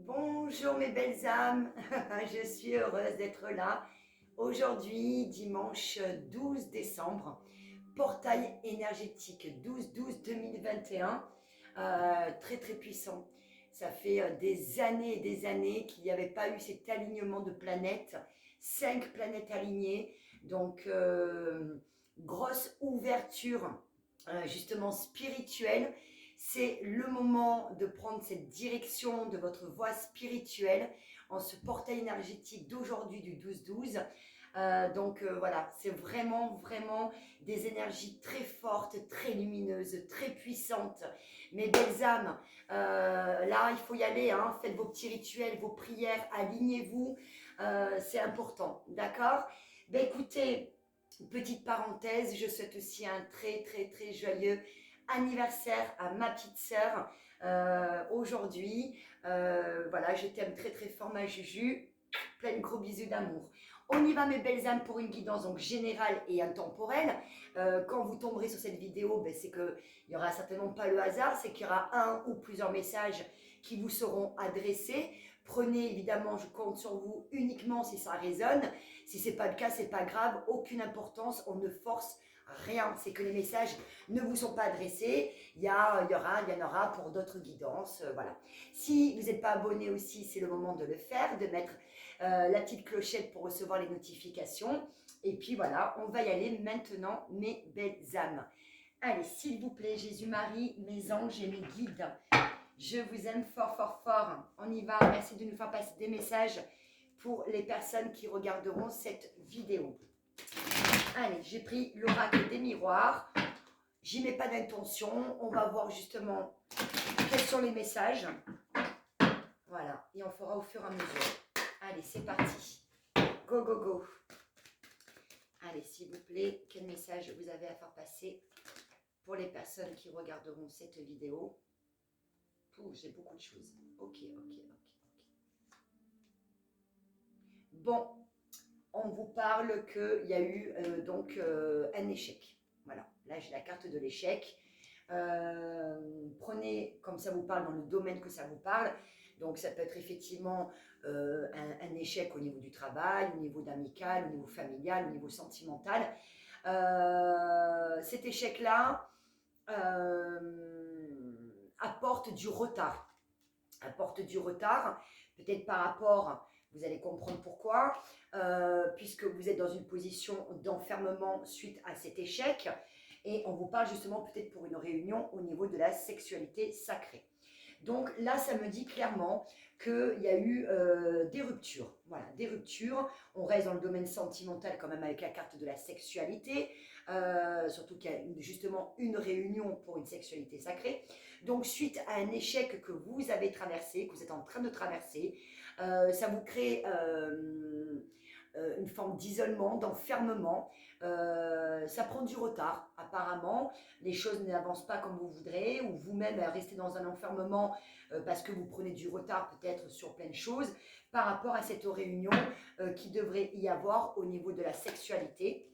Bonjour mes belles âmes, je suis heureuse d'être là. Aujourd'hui, dimanche 12 décembre, portail énergétique 12-12-2021, très très puissant. Ça fait des années et des années qu'il n'y avait pas eu cet alignement de planètes, 5 planètes alignées, donc grosse ouverture justement spirituelle. C'est le moment de prendre cette direction de votre voie spirituelle en ce portail énergétique d'aujourd'hui du 12-12. Voilà, c'est vraiment des énergies très fortes, très lumineuses, très puissantes. Mes belles âmes, là il faut y aller, hein. Faites vos petits rituels, vos prières, alignez-vous, c'est important, d'accord? Ben écoutez, petite parenthèse, je souhaite aussi un très joyeux anniversaire à ma petite sœur aujourd'hui. Voilà, je t'aime très fort ma Juju. Plein de gros bisous d'amour. On y va mes belles âmes pour une guidance donc générale et intemporelle. Quand vous tomberez sur cette vidéo, ben, c'est qu'il n'y aura certainement pas le hasard, c'est qu'il y aura un ou plusieurs messages qui vous seront adressés. Prenez évidemment, je compte sur vous uniquement si ça résonne. Si ce n'est pas le cas, c'est pas grave, aucune importance, on ne force rien. C'est que les messages ne vous sont pas adressés. Il y en aura pour d'autres guidances. Voilà. Si vous n'êtes pas abonné aussi, c'est le moment de le faire, de mettre la petite clochette pour recevoir les notifications. Et puis voilà, on va y aller maintenant, mes belles âmes. Allez, s'il vous plaît, Jésus-Marie, mes anges et mes guides, je vous aime fort. On y va. Merci de nous faire passer des messages pour les personnes qui regarderont cette vidéo. Allez, j'ai pris l'oracle des miroirs. J'y mets pas d'intention. On va voir justement quels sont les messages. Voilà, et on fera au fur et à mesure. Allez, c'est parti. Go. Allez, s'il vous plaît, quel message vous avez à faire passer pour les personnes qui regarderont cette vidéo? J'ai beaucoup de choses. Ok. Bon, on vous parle qu'il y a eu un échec. Voilà, là j'ai la carte de l'échec. Prenez comme ça vous parle dans le domaine que ça vous parle. Donc ça peut être effectivement un échec au niveau du travail, au niveau d'amical, au niveau familial, au niveau sentimental. Cet échec-là apporte du retard. Peut-être par rapport, vous allez comprendre pourquoi, puisque vous êtes dans une position d'enfermement suite à cet échec, et on vous parle justement peut-être pour une réunion au niveau de la sexualité sacrée. Donc là, ça me dit clairement qu'il y a eu des ruptures. Voilà, des ruptures. On reste dans le domaine sentimental quand même avec la carte de la sexualité, surtout qu'il y a justement une réunion pour une sexualité sacrée. Donc suite à un échec que vous avez traversé, que vous êtes en train de traverser, ça vous crée une forme d'isolement, d'enfermement. Ça prend du retard apparemment, les choses n'avancent pas comme vous voudrez, ou vous-même restez dans un enfermement parce que vous prenez du retard peut-être sur plein de choses par rapport à cette réunion qui devrait y avoir au niveau de la sexualité.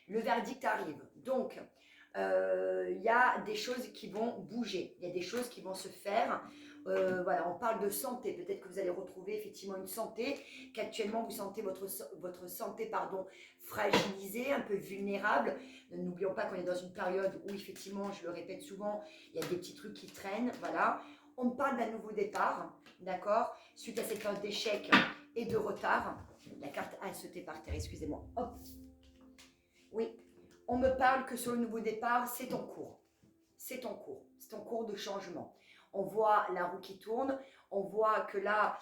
Le verdict arrive, donc il y a des choses qui vont bouger, il y a des choses qui vont se faire. Voilà, on parle de santé, peut-être que vous allez retrouver effectivement une santé, qu'actuellement vous sentez votre santé fragilisée, un peu vulnérable. N'oublions pas qu'on est dans une période où effectivement, je le répète souvent, il y a des petits trucs qui traînent, voilà. On parle d'un nouveau départ, d'accord, suite à cette période d'échec et de retard. La carte a sauté par terre, excusez-moi. Hop. Oui, on me parle que sur le nouveau départ, c'est en cours. C'est en cours de changement. On voit la roue qui tourne, on voit que là,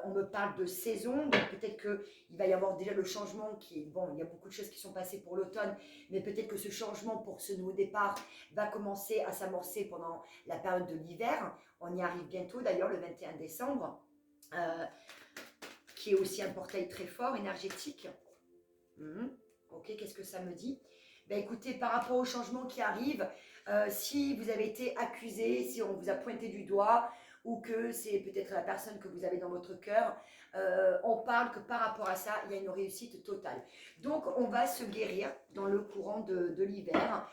on me parle de saison, donc peut-être qu'il va y avoir déjà le changement qui est, bon, il y a beaucoup de choses qui sont passées pour l'automne, mais peut-être que ce changement pour ce nouveau départ va commencer à s'amorcer pendant la période de l'hiver. On y arrive bientôt d'ailleurs, le 21 décembre, qui est aussi un portail très fort, énergétique. Ok, qu'est-ce que ça me dit? Ben écoutez, par rapport au changement qui arrive, si vous avez été accusé, si on vous a pointé du doigt, ou que c'est peut-être la personne que vous avez dans votre cœur, on parle que par rapport à ça, il y a une réussite totale. Donc, on va se guérir dans le courant de l'hiver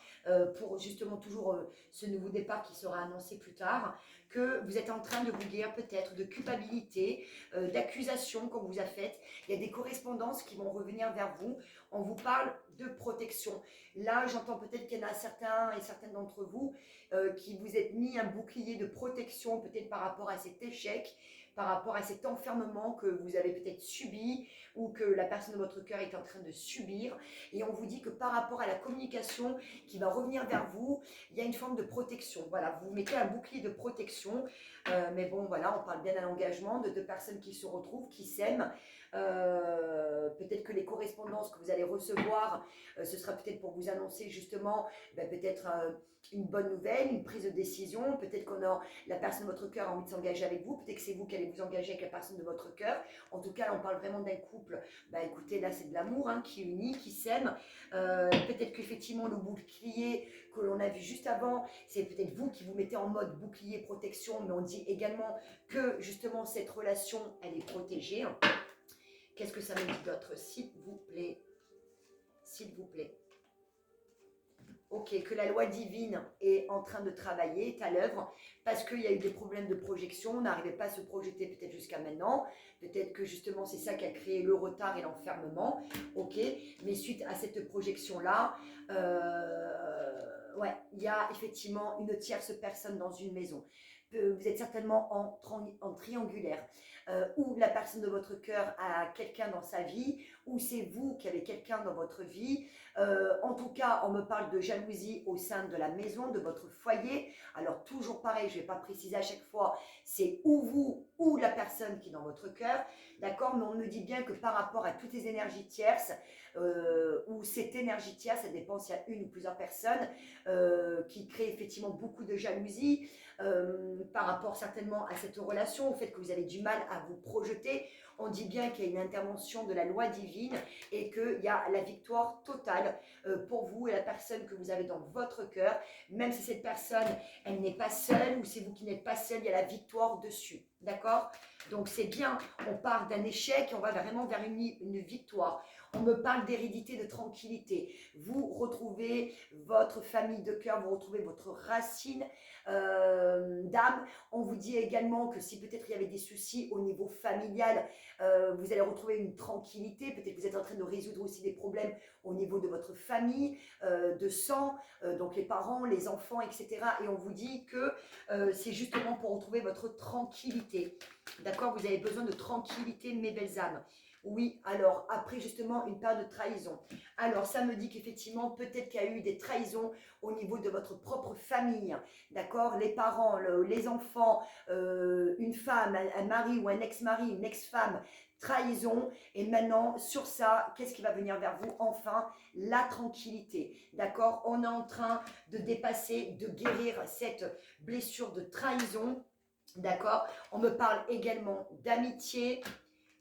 pour justement toujours ce nouveau départ qui sera annoncé plus tard, que vous êtes en train de vous guérir peut-être de culpabilité, d'accusation qu'on vous a faite. Il y a des correspondances qui vont revenir vers vous. On vous parle de protection. Là, j'entends peut-être qu'il y en a certains et certaines d'entre vous qui vous êtes mis un bouclier de protection, peut-être par rapport à cet échec, par rapport à cet enfermement que vous avez peut-être subi ou que la personne de votre cœur est en train de subir. Et on vous dit que par rapport à la communication qui va revenir vers vous, il y a une forme de protection. Voilà, vous mettez un bouclier de protection. Mais bon, voilà, on parle bien d'un engagement de deux personnes qui se retrouvent, qui s'aiment. Peut-être que les correspondances que vous allez recevoir, ce sera peut-être pour vous annoncer justement peut-être une bonne nouvelle, une prise de décision. Peut-être qu'on a la personne de votre cœur a envie de s'engager avec vous. Peut-être que c'est vous qui allez vous engager avec la personne de votre cœur. En tout cas, là, on parle vraiment d'un couple. Écoutez, là, c'est de l'amour qui unit, qui s'aime. Peut-être qu'effectivement, le bouclier que l'on a vu juste avant, c'est peut-être vous qui vous mettez en mode bouclier protection, mais on dit également que justement, cette relation, elle est protégée. Qu'est-ce que ça me dit d'autre, s'il vous plaît? S'il vous plaît. Ok, que la loi divine est en train de travailler, est à l'œuvre, parce qu'il y a eu des problèmes de projection, on n'arrivait pas à se projeter peut-être jusqu'à maintenant, peut-être que justement c'est ça qui a créé le retard et l'enfermement, ok, mais suite à cette projection-là, ouais, il y a effectivement une tierce personne dans une maison. Vous êtes certainement en triangulaire, ou la personne de votre cœur a quelqu'un dans sa vie, ou c'est vous qui avez quelqu'un dans votre vie. En tout cas, on me parle de jalousie au sein de la maison, de votre foyer. Alors toujours pareil, je ne vais pas préciser à chaque fois, c'est ou vous ou la personne qui est dans votre cœur, d'accord? Mais on me dit bien que par rapport à toutes les énergies tierces, ou cette énergie tierce, ça dépend s'il y a une ou plusieurs personnes qui créent effectivement beaucoup de jalousie, par rapport certainement à cette relation, au fait que vous avez du mal à vous projeter. On dit bien qu'il y a une intervention de la loi divine et qu'il y a la victoire totale pour vous et la personne que vous avez dans votre cœur. Même si cette personne, elle n'est pas seule ou c'est vous qui n'êtes pas seul, il y a la victoire dessus. D'accord? Donc c'est bien, on part d'un échec et on va vraiment vers une victoire. On me parle d'hérédité, de tranquillité. Vous retrouvez votre famille de cœur, vous retrouvez votre racine d'âme. On vous dit également que si peut-être il y avait des soucis au niveau familial, vous allez retrouver une tranquillité. Peut-être que vous êtes en train de résoudre aussi des problèmes au niveau de votre famille, de sang, donc les parents, les enfants, etc. Et on vous dit que c'est justement pour retrouver votre tranquillité. D'accord? Vous avez besoin de tranquillité, mes belles âmes. Oui, alors après justement une période de trahison. Alors ça me dit qu'effectivement peut-être qu'il y a eu des trahisons au niveau de votre propre famille, d'accord? Les parents, les enfants, une femme, un mari ou un ex-mari, une ex-femme, trahison. Et maintenant sur ça, qu'est-ce qui va venir vers vous? Enfin, la tranquillité, d'accord? On est en train de dépasser, de guérir cette blessure de trahison, d'accord? On me parle également d'amitié,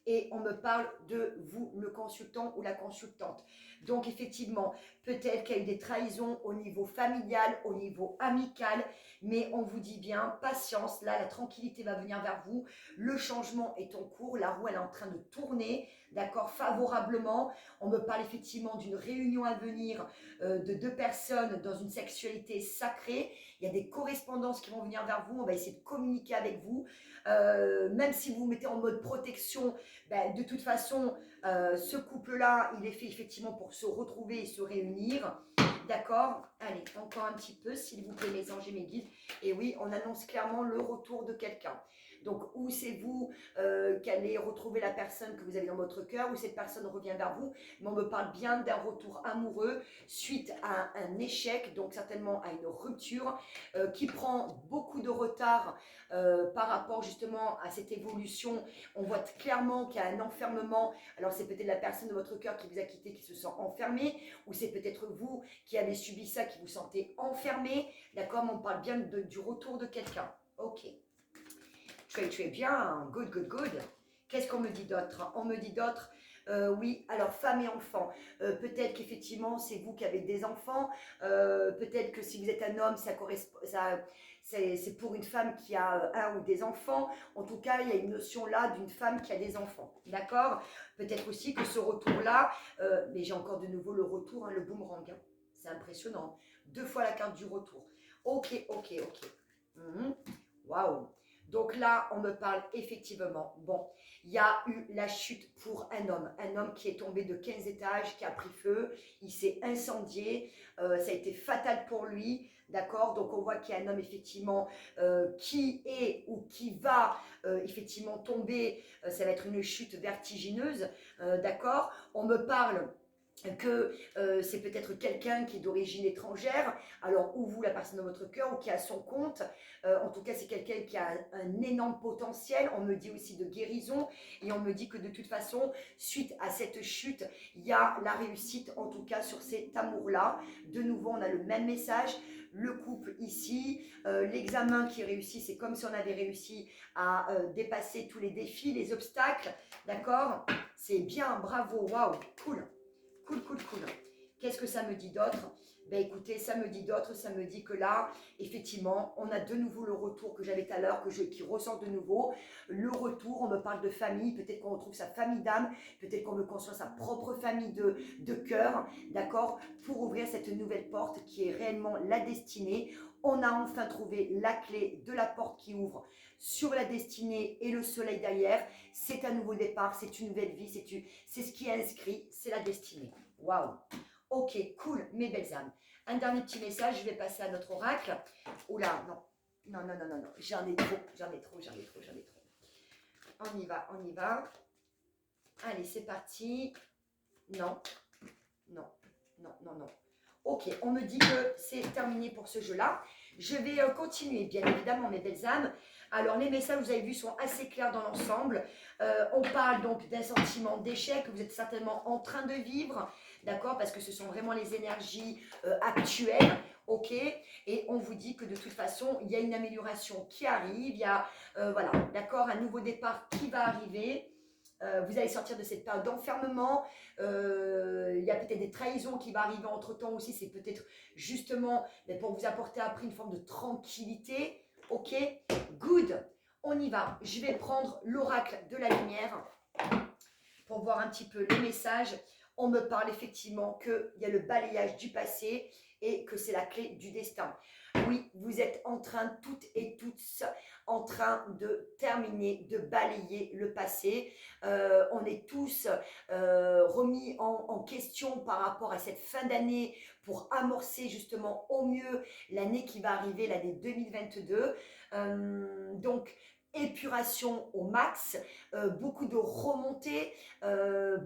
et on me parle de vous, le consultant ou la consultante. Donc effectivement, peut-être qu'il y a eu des trahisons au niveau familial, au niveau amical, mais on vous dit bien, patience, là la tranquillité va venir vers vous, le changement est en cours, la roue elle est en train de tourner, d'accord, favorablement. On me parle effectivement d'une réunion à venir de deux personnes dans une sexualité sacrée. Il y a des correspondances qui vont venir vers vous, on va essayer de communiquer avec vous. Même si vous vous mettez en mode protection, de toute façon, ce couple-là, il est fait effectivement pour se retrouver et se réunir. D'accord? Allez, encore un petit peu, s'il vous plaît, mes anges et mes guides. Et oui, on annonce clairement le retour de quelqu'un. Donc, ou c'est vous qui allez retrouver la personne que vous avez dans votre cœur, ou cette personne revient vers vous. Mais on me parle bien d'un retour amoureux suite à un échec, donc certainement à une rupture qui prend beaucoup de retard par rapport justement à cette évolution. On voit clairement qu'il y a un enfermement. Alors, c'est peut-être la personne de votre cœur qui vous a quitté, qui se sent enfermée, ou c'est peut-être vous qui avez subi ça, qui vous sentez enfermé. D'accord? Mais on parle bien du retour de quelqu'un. Ok. Tu es bien, good, good, good. Qu'est-ce qu'on me dit d'autre? On me dit d'autre, oui, alors femme et enfant. Peut-être qu'effectivement, c'est vous qui avez des enfants. Peut-être que si vous êtes un homme, ça correspond, c'est pour une femme qui a un ou des enfants. En tout cas, il y a une notion là d'une femme qui a des enfants. D'accord? Peut-être aussi que ce retour-là, mais j'ai encore de nouveau le retour, le boomerang. C'est impressionnant. 2 fois la carte du retour. Ok, ok, ok. Waouh. Donc là, on me parle effectivement, bon, il y a eu la chute pour un homme qui est tombé de 15 étages, qui a pris feu, il s'est incendié, ça a été fatal pour lui, d'accord. Donc on voit qu'il y a un homme effectivement qui est ou qui va effectivement tomber, ça va être une chute vertigineuse, d'accord. On me parle que c'est peut-être quelqu'un qui est d'origine étrangère, alors ou vous, la personne de votre cœur, ou qui a son compte, en tout cas c'est quelqu'un qui a un énorme potentiel, on me dit aussi de guérison, et on me dit que de toute façon, suite à cette chute, il y a la réussite, en tout cas sur cet amour-là. De nouveau, on a le même message, le couple ici, l'examen qui réussit, c'est comme si on avait réussi à dépasser tous les défis, les obstacles, d'accord. C'est bien, bravo, waouh, cool. Cool, cool, cool. Qu'est-ce que ça me dit d'autre? Ben écoutez, ça me dit d'autre, ça me dit que là, effectivement, on a de nouveau le retour que j'avais tout à l'heure, qui ressort de nouveau. Le retour, on me parle de famille, peut-être qu'on retrouve sa famille d'âme, peut-être qu'on veut construire sa propre famille de cœur, d'accord, pour ouvrir cette nouvelle porte qui est réellement la destinée. On a enfin trouvé la clé de la porte qui ouvre sur la destinée et le soleil derrière. C'est un nouveau départ, c'est une nouvelle vie, c'est ce qui est inscrit, c'est la destinée. Waouh. Ok, cool, mes belles âmes. Un dernier petit message, je vais passer à notre oracle. Oula, non. Non, non, non, non, non. J'en ai trop, j'en ai trop, j'en ai trop, j'en ai trop. On y va, on y va. Allez, c'est parti. Non, non, non, non, non. Ok, on me dit que c'est terminé pour ce jeu-là. Je vais continuer, bien évidemment, mes belles âmes. Alors, les messages, vous avez vu, sont assez clairs dans l'ensemble. On parle donc d'un sentiment d'échec que vous êtes certainement en train de vivre, d'accord, parce que ce sont vraiment les énergies actuelles, ok. Et on vous dit que de toute façon, il y a une amélioration qui arrive, il y a, voilà, d'accord, un nouveau départ qui va arriver. Vous allez sortir de cette période d'enfermement. Il y a peut-être des trahisons qui vont arriver entre-temps aussi. C'est peut-être justement pour vous apporter après une forme de tranquillité. Ok, good. On y va. Je vais prendre l'oracle de la lumière pour voir un petit peu les messages. On me parle effectivement qu'il y a le balayage du passé et que c'est la clé du destin. Oui, vous êtes en train, toutes et tous, en train de terminer, de balayer le passé. On est tous remis en question par rapport à cette fin d'année pour amorcer justement au mieux l'année qui va arriver, l'année 2022. Donc, épuration au max, beaucoup de remontées,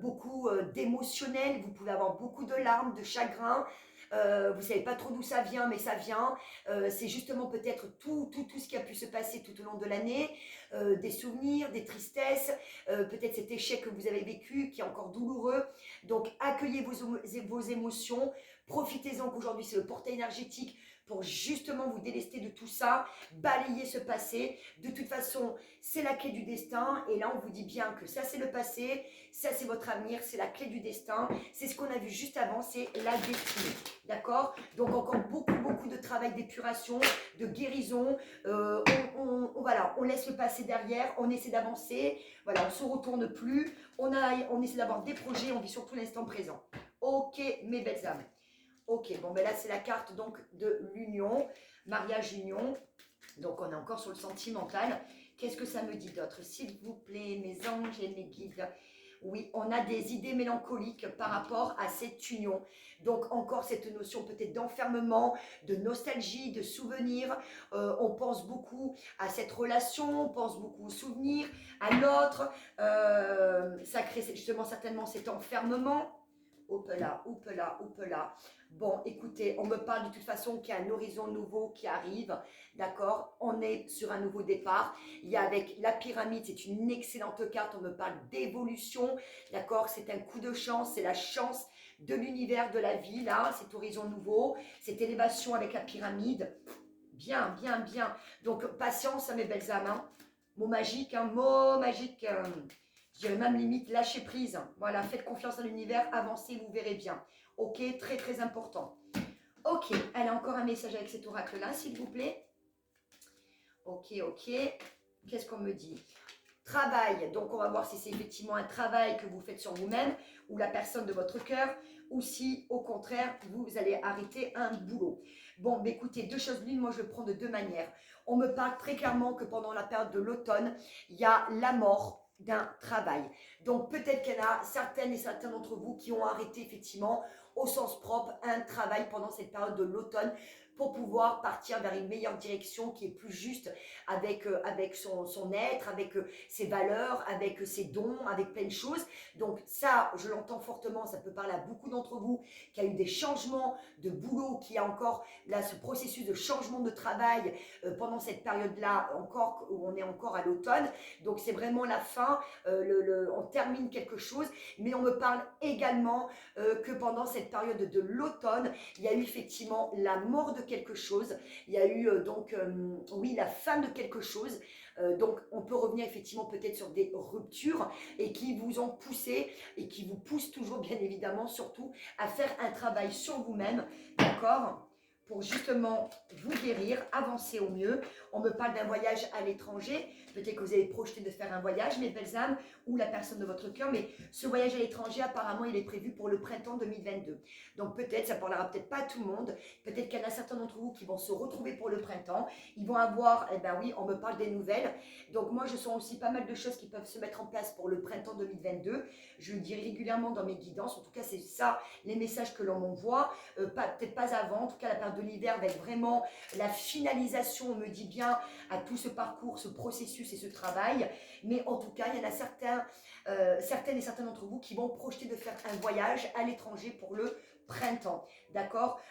beaucoup d'émotionnel. Vous pouvez avoir beaucoup de larmes, de chagrin. Vous ne savez pas trop d'où ça vient, mais ça vient. C'est justement peut-être tout ce qui a pu se passer tout au long de l'année, des souvenirs, des tristesses, peut-être cet échec que vous avez vécu qui est encore douloureux. Donc accueillez vos émotions, profitez-en qu'aujourd'hui c'est le portail énergétique pour justement vous délester de tout ça, balayer ce passé. De toute façon, c'est la clé du destin. Et là, on vous dit bien que ça, c'est le passé, ça, c'est votre avenir, c'est la clé du destin. C'est ce qu'on a vu juste avant, c'est la destinée. D'accord? Donc, encore beaucoup de travail d'épuration, de guérison. Voilà, on laisse le passé derrière, on essaie d'avancer. Voilà, on ne se retourne plus. On essaie d'avoir des projets, on vit surtout l'instant présent. Ok, mes belles âmes. Ok, bon, ben là, c'est la carte donc de l'union, mariage-union. Donc, on est encore sur le sentimental. Qu'est-ce que ça me dit d'autre? S'il vous plaît, mes anges et mes guides. Oui, on a des idées mélancoliques par rapport à cette union. Donc, encore cette notion peut-être d'enfermement, de nostalgie, de souvenir. On pense beaucoup à cette relation, on pense beaucoup aux souvenirs, à l'autre. Ça crée justement certainement cet enfermement. Oupe là, oupe là, oupe là. Bon, écoutez, on me parle de toute façon qu'il y a un horizon nouveau qui arrive, d'accord? On est sur un nouveau départ. Il y a avec la pyramide, c'est une excellente carte, on me parle d'évolution, d'accord? C'est un coup de chance, c'est la chance de l'univers, de la vie, là, cet horizon nouveau, cette élévation avec la pyramide. Bien, bien, bien. Donc, patience, mes belles âmes, hein. Mot magique, hein, mot magique. Je dirais même limite lâcher prise. Voilà, faites confiance à l'univers, avancez, vous verrez bien. Ok, très très important. Ok, elle a encore un message avec cet oracle-là, s'il vous plaît. Ok, ok. Qu'est-ce qu'on me dit? Travail, donc on va voir si c'est effectivement un travail que vous faites sur vous-même ou la personne de votre cœur, ou si au contraire vous allez arrêter un boulot. Bon, bah, écoutez, deux choses l'une, moi je le prends de deux manières. on me parle très clairement que pendant la période de l'automne, il y a la mort d'un travail. Donc peut-être qu'il y en a certaines et certains d'entre vous qui ont arrêté effectivement au sens propre un travail pendant cette période de l'automne pour pouvoir partir vers une meilleure direction qui est plus juste avec son être, avec ses valeurs, avec ses dons, avec plein de choses. Donc ça, je l'entends fortement, ça peut parler à beaucoup d'entre vous, qui a eu des changements de boulot, qui a encore là ce processus de changement de travail pendant cette période-là, encore où on est encore à l'automne. Donc c'est vraiment la fin, on termine quelque chose, mais on me parle également que pendant cette période de l'automne, il y a eu effectivement la mort de quelque chose, il y a eu oui, la fin de quelque chose. Donc on peut revenir effectivement peut-être sur des ruptures et qui vous ont poussé et qui vous poussent toujours bien évidemment surtout à faire un travail sur vous-même, d'accord, pour justement vous guérir, avancer au mieux. On me parle d'un voyage à l'étranger. Peut-être que vous avez projeté de faire un voyage, mes belles âmes, ou la personne de votre cœur, mais ce voyage à l'étranger, apparemment, il est prévu pour le printemps 2022. Donc peut-être, ça ne parlera peut-être pas à tout le monde, peut-être qu'il y en a certains d'entre vous qui vont se retrouver pour le printemps. Ils vont avoir, eh ben oui, on me parle des nouvelles. Donc moi, je sens aussi pas mal de choses qui peuvent se mettre en place pour le printemps 2022. Je le dis régulièrement dans mes guidances. En tout cas, c'est ça, les messages que l'on m'envoie. Peut-être pas avant, en tout cas la période de l'hiver va être vraiment la finalisation, on me dit bien, à tout ce parcours, ce processus et ce travail. Mais en tout cas, il y en a certaines et certains d'entre vous qui vont projeter de faire un voyage à l'étranger pour le printemps, d'accord.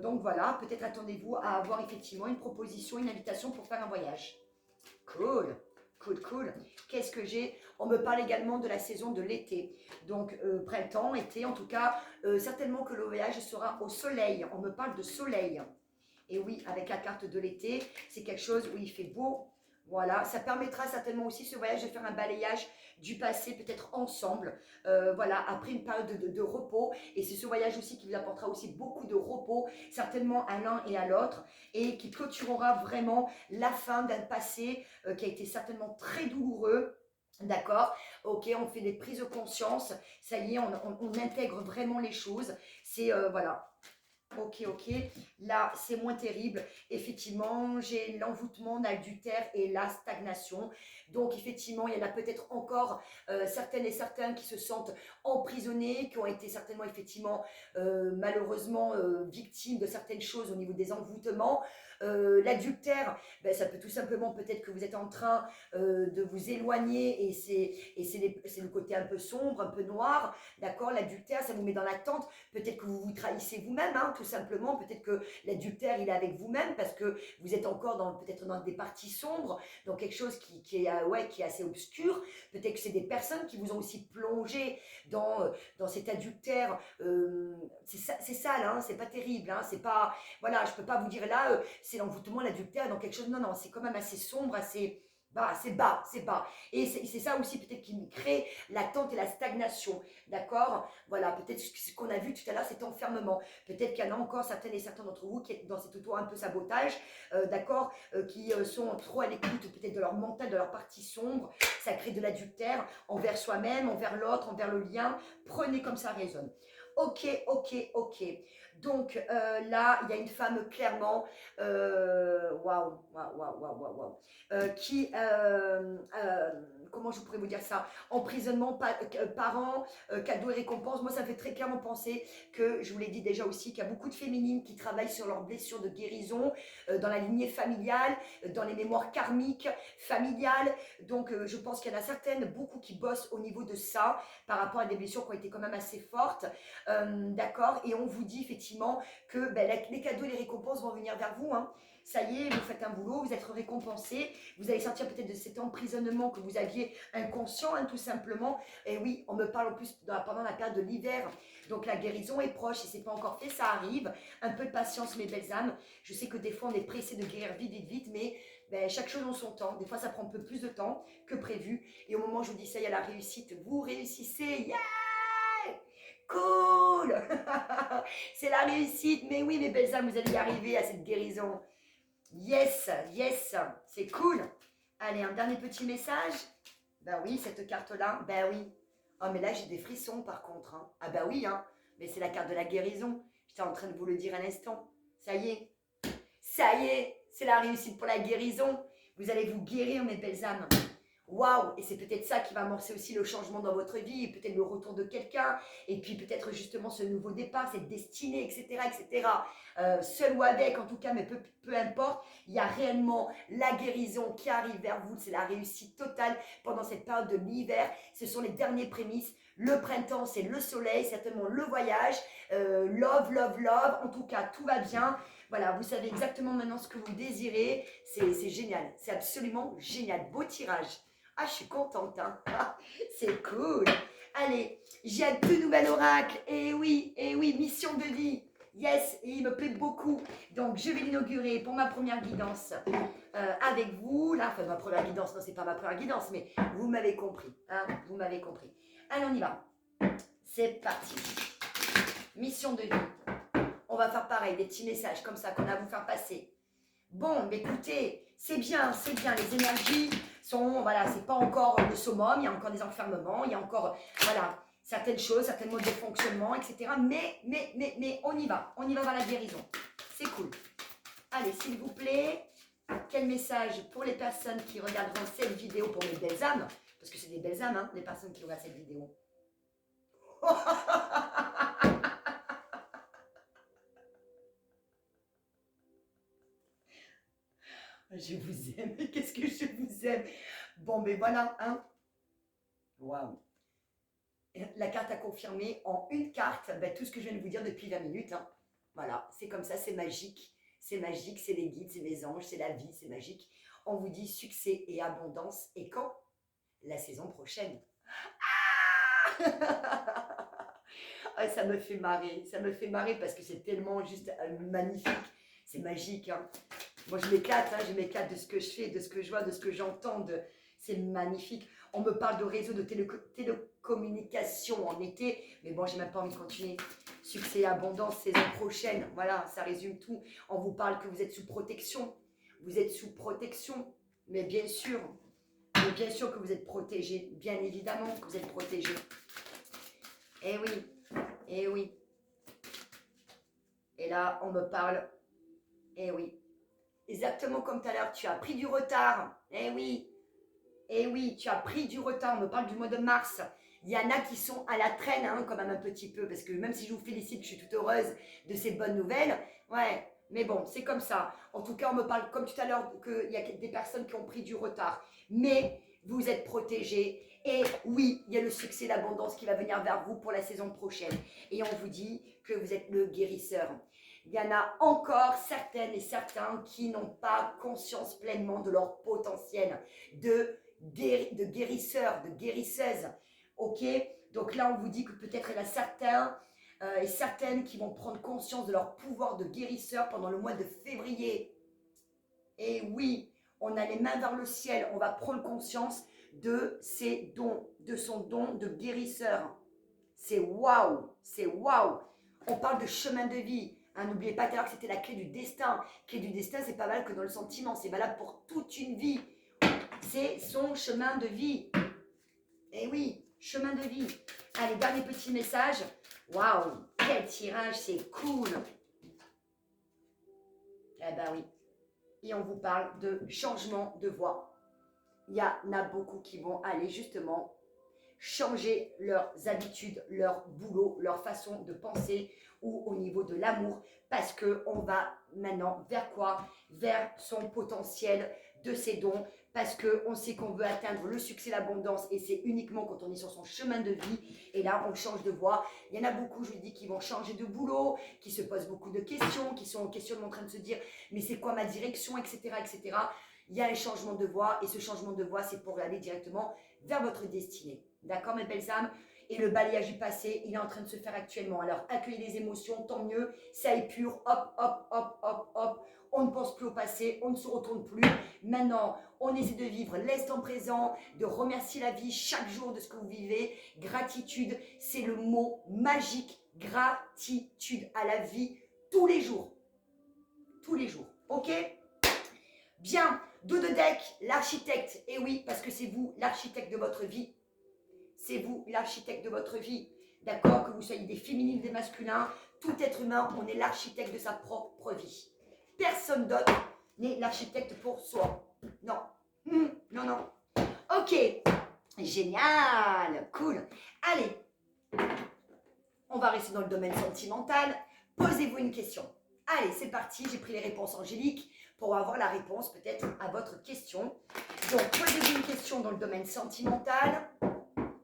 Donc voilà, peut-être attendez-vous à avoir effectivement une proposition, une invitation pour faire un voyage. Cool, cool, cool. Qu'est-ce que j'ai? On me parle également de la saison de l'été. Donc printemps, été, en tout cas, certainement que le voyage sera au soleil. On me parle de soleil. Et oui, avec la carte de l'été, c'est quelque chose où il fait beau. Voilà, ça permettra certainement aussi ce voyage de faire un balayage du passé, peut-être ensemble, voilà, après une période de repos. Et c'est ce voyage aussi qui vous apportera aussi beaucoup de repos, certainement à l'un et à l'autre, et qui clôturera vraiment la fin d'un passé qui a été certainement très douloureux. D'accord, ok, on fait des prises de conscience, ça y est, on intègre vraiment les choses. C'est, voilà, ok, ok. Là, c'est moins terrible. Effectivement, j'ai l'envoûtement, l'adultère et la stagnation. Donc, effectivement, il y en a peut-être encore certaines et certains qui se sentent emprisonnés, qui ont été certainement, effectivement, malheureusement, victimes de certaines choses au niveau des envoûtements. L'adultère, ben, ça peut tout simplement, peut-être que vous êtes en train de vous éloigner et c'est le côté un peu sombre, un peu noir. D'accord, l'adultère, ça vous met dans l'attente. Peut-être que vous vous trahissez vous-même, hein, tout simplement. Peut-être que l'adultère, il est avec vous-même parce que vous êtes encore peut-être dans des parties sombres, dans quelque chose qui est assez obscur. Peut-être que c'est des personnes qui vous ont aussi plongé dans cet adultère. C'est sale, hein, c'est pas terrible. Hein, c'est pas, voilà, je peux pas vous dire là, c'est l'envoûtement, l'adultère dans quelque chose. Non, non, c'est quand même assez sombre, assez bas, c'est bas, c'est bas. Et c'est ça aussi peut-être qui me crée l'attente et la stagnation, d'accord. Voilà, peut-être ce qu'on a vu tout à l'heure, cet enfermement. Peut-être qu'il y en a encore certaines et certains d'entre vous qui est dans cet auto un peu sabotage, d'accord, qui sont trop à l'écoute peut-être de leur mental, de leur partie sombre. Ça crée de l'adultère envers soi-même, envers l'autre, envers le lien. Prenez comme ça résonne. Ok, ok, ok. Donc là, il y a une femme clairement, waouh, waouh, waouh, waouh, waouh, waouh, qui, comment je pourrais vous dire ça, emprisonnement, parents, cadeaux et récompenses. Moi, ça me fait très clairement penser que, je vous l'ai dit déjà aussi, qu'il y a beaucoup de féminines qui travaillent sur leurs blessures de guérison, dans la lignée familiale, dans les mémoires karmiques familiales. Donc, je pense qu'il y en a certaines, beaucoup qui bossent au niveau de ça, par rapport à des blessures qui ont été quand même assez fortes. D'accord. Et on vous dit effectivement que ben, les cadeaux et les récompenses vont venir vers vous. Hein. Ça y est, vous faites un boulot, vous êtes récompensé, vous allez sortir peut-être de cet emprisonnement que vous aviez inconscient, hein, tout simplement. Et oui, on me parle en plus pendant la période de l'hiver, donc la guérison est proche. Si ce n'est pas encore fait, ça arrive. Un peu de patience, mes belles âmes. Je sais que des fois, on est pressé de guérir vite, vite, vite, mais ben, chaque chose en son temps. Des fois, ça prend un peu plus de temps que prévu. Et au moment où je vous dis ça, il y a la réussite. Vous réussissez. Yeah! Cool. C'est la réussite. Mais oui, mes belles âmes, vous allez y arriver à cette guérison. Yes, yes, c'est cool. Allez, un dernier petit message. Ben oui, cette carte-là, ben oui. Oh, mais là, j'ai des frissons par contre. Hein. Ah ben oui, hein. Mais c'est la carte de la guérison. J'étais en train de vous le dire à l'instant. Ça y est. Ça y est, c'est la réussite pour la guérison. Vous allez vous guérir, mes belles âmes. Waouh! Et c'est peut-être ça qui va amorcer aussi le changement dans votre vie, et peut-être le retour de quelqu'un, et puis peut-être justement ce nouveau départ, cette destinée, etc., etc. Seul ou avec, en tout cas, mais peu importe, il y a réellement la guérison qui arrive vers vous. C'est la réussite totale pendant cette période de l'hiver. Ce sont les derniers prémices. Le printemps, c'est le soleil, certainement le voyage. Love, love, love. En tout cas, tout va bien. Voilà, vous savez exactement maintenant ce que vous désirez. C'est génial. C'est absolument génial. Beau tirage. Ah, je suis contente, hein. C'est cool. Allez, j'ai un tout nouvel oracle. Et oui, mission de vie. Yes, et il me plaît beaucoup. Donc, je vais l'inaugurer pour ma première guidance avec vous. Là, enfin, ma première guidance, non, c'est pas ma première guidance, mais vous m'avez compris. Hein, vous m'avez compris. Allez, on y va. C'est parti. Mission de vie. On va faire pareil, des petits messages comme ça qu'on a à vous faire passer. Bon, mais écoutez, c'est bien, les énergies sont, voilà, c'est pas encore le summum, il y a encore des enfermements, il y a encore, voilà, certaines choses, certains modes de fonctionnement, etc. Mais on y va vers la guérison. C'est cool. Allez, s'il vous plaît, quel message pour les personnes qui regarderont cette vidéo, pour mes belles âmes, parce que c'est des belles âmes, hein, les personnes qui regardent cette vidéo. Je vous aime, qu'est-ce que je vous aime. Bon, mais voilà, hein. Waouh. La carte a confirmé en une carte ben, tout ce que je viens de vous dire depuis 20 minutes. Hein. Voilà, c'est comme ça, c'est magique. C'est magique, c'est les guides, c'est les anges, c'est la vie, c'est magique. On vous dit succès et abondance. Et quand? La saison prochaine. Ah, ça me fait marrer parce que c'est tellement juste magnifique. C'est magique. Hein. Moi, je m'éclate de ce que je fais, de ce que je vois, de ce que j'entends. C'est magnifique. On me parle de réseau de télécommunication en été, mais bon, j'ai même pas envie de continuer. Succès et abondance, saison prochaine. Voilà, ça résume tout. On vous parle que vous êtes sous protection. Vous êtes sous protection, mais bien sûr que vous êtes protégé. Bien évidemment que vous êtes protégé. Eh oui, eh oui. Et là, on me parle, eh oui. Exactement comme tout à l'heure, tu as pris du retard. Eh oui, tu as pris du retard. On me parle du mois de mars. Il y en a qui sont à la traîne, hein, quand même un petit peu, parce que même si je vous félicite, je suis toute heureuse de ces bonnes nouvelles. Ouais, mais bon, c'est comme ça. En tout cas, on me parle comme tout à l'heure qu'il y a des personnes qui ont pris du retard. Mais vous êtes protégés. Et oui, il y a le succès, l'abondance qui va venir vers vous pour la saison prochaine. Et on vous dit que vous êtes le guérisseur. Il y en a encore certaines et certains qui n'ont pas conscience pleinement de leur potentiel de guérisseurs, de guérisseuses. Ok? Donc là, on vous dit que peut-être il y en a certains et certaines qui vont prendre conscience de leur pouvoir de guérisseur pendant le mois de février. Et oui, on a les mains vers le ciel, on va prendre conscience de ses dons, de son don de guérisseur. C'est waouh, c'est waouh. On parle de chemin de vie. Hein, n'oubliez pas tout à l'heure que c'était la clé du destin. Clé du destin, c'est pas mal que dans le sentiment, c'est valable pour toute une vie. C'est son chemin de vie. Eh oui, chemin de vie. Allez, dernier petit message. Waouh, quel tirage, c'est cool. Eh ben oui. Et on vous parle de changement de voie. Il y en a beaucoup qui vont aller justement changer leurs habitudes, leur boulot, leur façon de penser ou au niveau de l'amour parce qu'on va maintenant vers quoi? Vers son potentiel de ses dons parce qu'on sait qu'on veut atteindre le succès, l'abondance et c'est uniquement quand on est sur son chemin de vie et là on change de voie. Il y en a beaucoup, je vous dis, qui vont changer de boulot, qui se posent beaucoup de questions, qui sont en questionnement en train de se dire mais c'est quoi ma direction, etc., etc. Il y a un changement de voie et ce changement de voie c'est pour aller directement vers votre destinée. D'accord, mes belles âmes? Et le balayage du passé, il est en train de se faire actuellement. Alors, accueillez les émotions, tant mieux. Ça épure, hop, hop, hop, hop, hop. On ne pense plus au passé, on ne se retourne plus. Maintenant, on essaie de vivre l'instant présent, de remercier la vie chaque jour de ce que vous vivez. Gratitude, c'est le mot magique. Gratitude à la vie tous les jours. Tous les jours. Ok? Bien. Dos de deck, l'architecte. Et oui, parce que c'est vous l'architecte de votre vie. C'est vous l'architecte de votre vie. D'accord? Que vous soyez des féminines, des masculins, tout être humain, on est l'architecte de sa propre vie. Personne d'autre n'est l'architecte pour soi. Non. Non, non. Ok. Génial. Cool. Allez. On va rester dans le domaine sentimental. Posez-vous une question. Allez, c'est parti. J'ai pris les réponses angéliques pour avoir la réponse peut-être à votre question. Donc, posez-vous une question dans le domaine sentimental.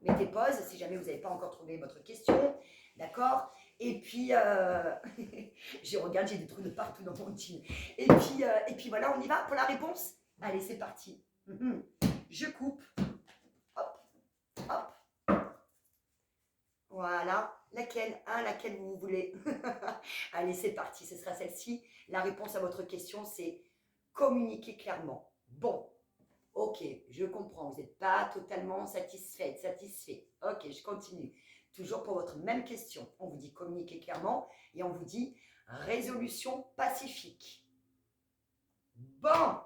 Mettez pause si jamais vous n'avez pas encore trouvé votre question. D'accord? Et puis, je regarde, j'ai des trous de partout dans mon jean. Et puis voilà, on y va pour la réponse. Allez, c'est parti. Je coupe. Hop, hop. Voilà. Laquelle? Laquelle vous voulez? Allez, c'est parti. Ce sera celle-ci. La réponse à votre question, c'est communiquer clairement. Bon. Ok, je comprends, vous n'êtes pas totalement satisfaite, satisfait. Ok, je continue. Toujours pour votre même question. On vous dit communiquer clairement et on vous dit résolution pacifique. Bon,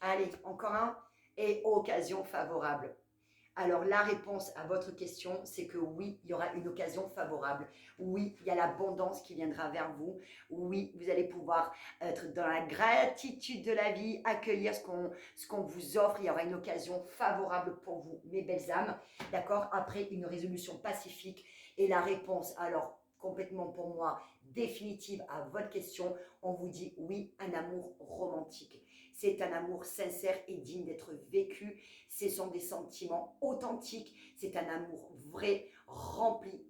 allez, encore un. Et occasion favorable. Alors la réponse à votre question, c'est que oui, il y aura une occasion favorable. Oui, il y a l'abondance qui viendra vers vous. Oui, vous allez pouvoir être dans la gratitude de la vie, accueillir ce qu'on vous offre. Il y aura une occasion favorable pour vous, mes belles âmes. D'accord? Après une résolution pacifique. Et la réponse, alors complètement pour moi, définitive à votre question, on vous dit oui, un amour romantique. C'est un amour sincère et digne d'être vécu. Ce sont des sentiments authentiques. C'est un amour vrai, rempli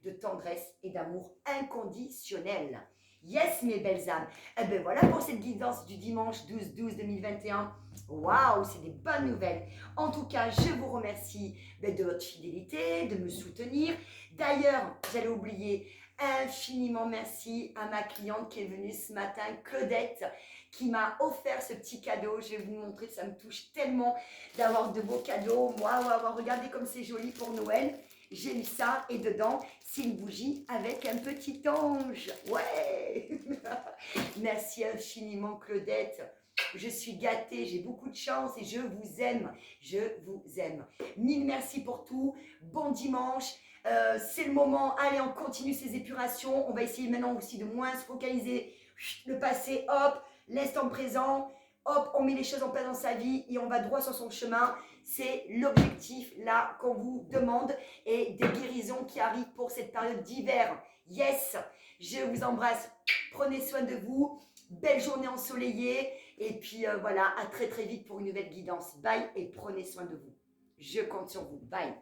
de tendresse et d'amour inconditionnel. Yes, mes belles âmes. Eh bien voilà pour cette guidance du dimanche 12-12-2021. Waouh, c'est des bonnes nouvelles. En tout cas, je vous remercie de votre fidélité, de me soutenir. D'ailleurs, j'allais oublier, infiniment merci à ma cliente qui est venue ce matin, Claudette, qui m'a offert ce petit cadeau. Je vais vous montrer, ça me touche tellement d'avoir de beaux cadeaux. Waouh, regardez comme c'est joli pour Noël. J'ai eu ça et dedans, c'est une bougie avec un petit ange. Ouais. Merci infiniment Claudette. Je suis gâtée, j'ai beaucoup de chance et je vous aime. Je vous aime. Mille merci pour tout. Bon dimanche. C'est le moment. Allez, on continue ces épurations. On va essayer maintenant aussi de moins se focaliser le passé. Hop, l'instant présent. Hop, on met les choses en place dans sa vie et on va droit sur son chemin. C'est l'objectif là qu'on vous demande et des guérisons qui arrivent pour cette période d'hiver. Yes, je vous embrasse. Prenez soin de vous. Belle journée ensoleillée. Et puis voilà, à très très vite pour une nouvelle guidance. Bye et prenez soin de vous. Je compte sur vous. Bye.